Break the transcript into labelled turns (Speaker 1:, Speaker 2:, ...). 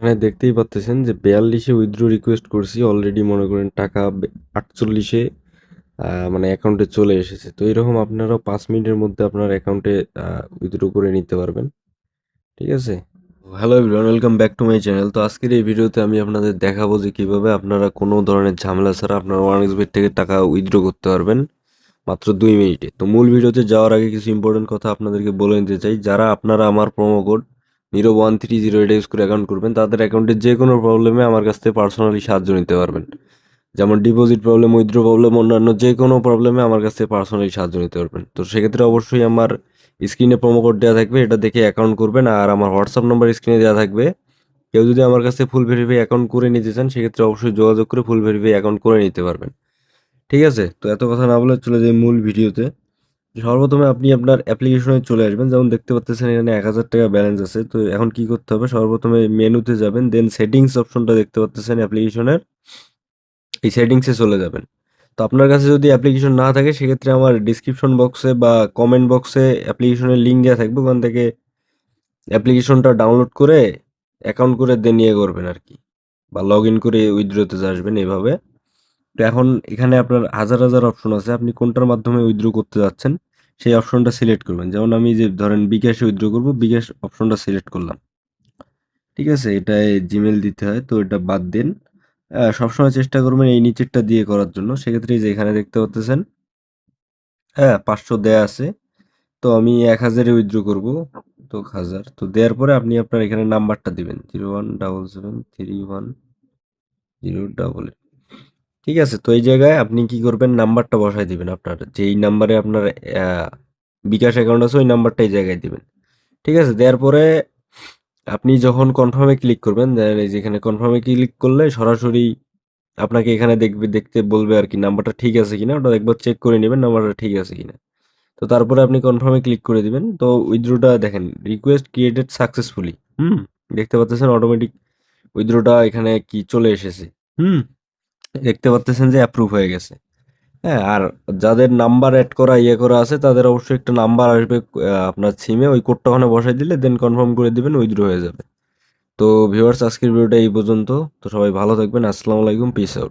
Speaker 1: এখানে দেখতেই পাচ্তেছেন যে 42-এ উইথড্র রিকোয়েস্ট করছি, অলরেডি মনে করেন টাকা 48-এ মানে অ্যাকাউন্টে চলে এসেছে। তো এরকম আপনারাও 5 মিনিটের মধ্যে আপনার অ্যাকাউন্টে উইথড্র করে নিতে পারবেন। ঠিক আছে? Hello everyone, welcome back to my channel. তো আজকের এই ভিডিওতে আমি আপনাদের দেখাবো যে কিভাবে আপনারা কোনো ধরনের ঝামেলা ছাড়া আপনার ওয়ানএক্সবেট থেকে টাকা উইথড্র করতে পারবেন মাত্র 2 মিনিটে। তো মূল ভিডিওতে যাওয়ার আগে কিছু ইম্পর্টেন্ট কথা আপনাদেরকে বলে নিতে চাই। যারা আপনারা আমার প্রোমো কোড 0130 এটা ইউজ করে অ্যাকাউন্ট করবেন, তাদের অ্যাকাউন্টের যে কোনো প্রবলেমে আমার কাছ থেকে পার্সোনালি সাহায্য নিতে পারবেন। যেমন ডিপোজিট প্রবলেম, উইথড্র প্রবলেম, অন্যান্য যে কোনো প্রবলেমে আমার কাছ থেকে পার্সোনালি সাহায্য নিতে পারবেন। তো সেক্ষেত্রে অবশ্যই আমার স্ক্রিনে প্রোমো কোড দেওয়া থাকবে, এটা দেখে অ্যাকাউন্ট করবেন। আর আমার হোয়াটসঅ্যাপ নাম্বার স্ক্রিনে দেওয়া থাকবে। কেউ যদি আমার কাছে ফুল ভেরিফাই অ্যাকাউন্ট করে নিতে চান, সেক্ষেত্রে অবশ্যই যোগাযোগ করে ফুল ভেরিফাই অ্যাকাউন্ট করে নিতে পারবেন। ঠিক আছে? তো এত কথা না বলে চলে যাই মূল ভিডিওতে। সর্বপ্রথমে আপনি আপনার অ্যাপ্লিকেশনে চলে আসবেন। যেমন দেখতে পাচ্ছেন এখানে ১,০০০ টাকা ব্যালেন্স আছে। তো এখন কি করতে হবে? সর্বপ্রথমে মেনুতে যাবেন, দেন সেটিংস অপশনটা দেখতে পাচ্ছেন অ্যাপ্লিকেশনের, এই সেটিংসে চলে যাবেন। তো আপনার কাছে যদি অ্যাপ্লিকেশন না থাকে, সেক্ষেত্রে আমার ডিসক্রিপশন বক্সে বা কমেন্ট বক্সে অ্যাপ্লিকেশনের লিঙ্ক দেওয়া থাকবে। ওখান থেকে অ্যাপ্লিকেশনটা ডাউনলোড করে অ্যাকাউন্ট করে দেন ইয়ে করবেন আর কি, বা লগ ইন করে উইথড্রোতে আসবেন এভাবে। তো এখন এখানে আপনার হাজার হাজার অপশন আছে, আপনি কোনটার মাধ্যমে উইথড্র করতে যাচ্ছেন সেই অপশনটা সিলেক্ট করবেন। যেমন আমি যে ধরেন বিকাশে উইথড্র করব, বিকাশ অপশনটা সিলেক্ট করলাম। ঠিক আছে? এটায় জিমেল দিতে হয়, তো এটা বাদ দিন। সবসময় চেষ্টা করবেন এই নিচেরটা দিয়ে করার জন্য। সেক্ষেত্রে এই যে এখানে দেখতে পাচ্ছেন, হ্যাঁ 500 দেয়া আছে। তো আমি 1000-এ উইথড্র করব। তো 1000 তো দেওয়ার পরে আপনি আপনার এখানে নাম্বারটা দিবেন 01773108। ঠিক আছে? তো এই জায়গায় আপনি কি করবেন, নাম্বারটা বসায় দিবেন আপনার। যেই নাম্বারে আপনার বিকাশ অ্যাকাউন্ট আছে ওই নাম্বারটা এই জায়গায় দিবেন। ঠিক আছে? দেওয়ার পরে আপনি যখন কনফার্মে ক্লিক করবেন, দেন এই যে এখানে কনফার্মে ক্লিক করলে সরাসরি আপনাকে এখানে দেখতে বলবে আরকি নাম্বারটা ঠিক আছে কিনা। ওটা একবার চেক করে নিবেন নাম্বারটা ঠিক আছে কিনা। তো তারপরে আপনি কনফার্মে ক্লিক করে দিবেন। তো উইথড্রোটা দেখেন, রিকোয়েস্ট ক্রিয়েটেড সাকসেসফুলি। দেখতে পাচ্ছেন অটোমেটিক উইথড্রোটা এখানে কি চলে এসেছে। হুম? দেখতে পাচ্তেছেন যে অ্যাপ্রুভ হয়ে গেছে। হ্যাঁ, আর যাদের নাম্বার এড করা ইয়ে করা আছে তাদের অবশ্যই একটা নাম্বার আসবে আপনার সিমে, ওই কোডটা ওখানে বসাই দিলে দেন কনফার্ম করে দিবেন, উইথড্র হয়ে যাবে। তো ভিউয়ার্স, আজকের ভিডিওটা এই পর্যন্ত। তো সবাই ভালো থাকবেন। আসসালামু আলাইকুম, পিস আউট।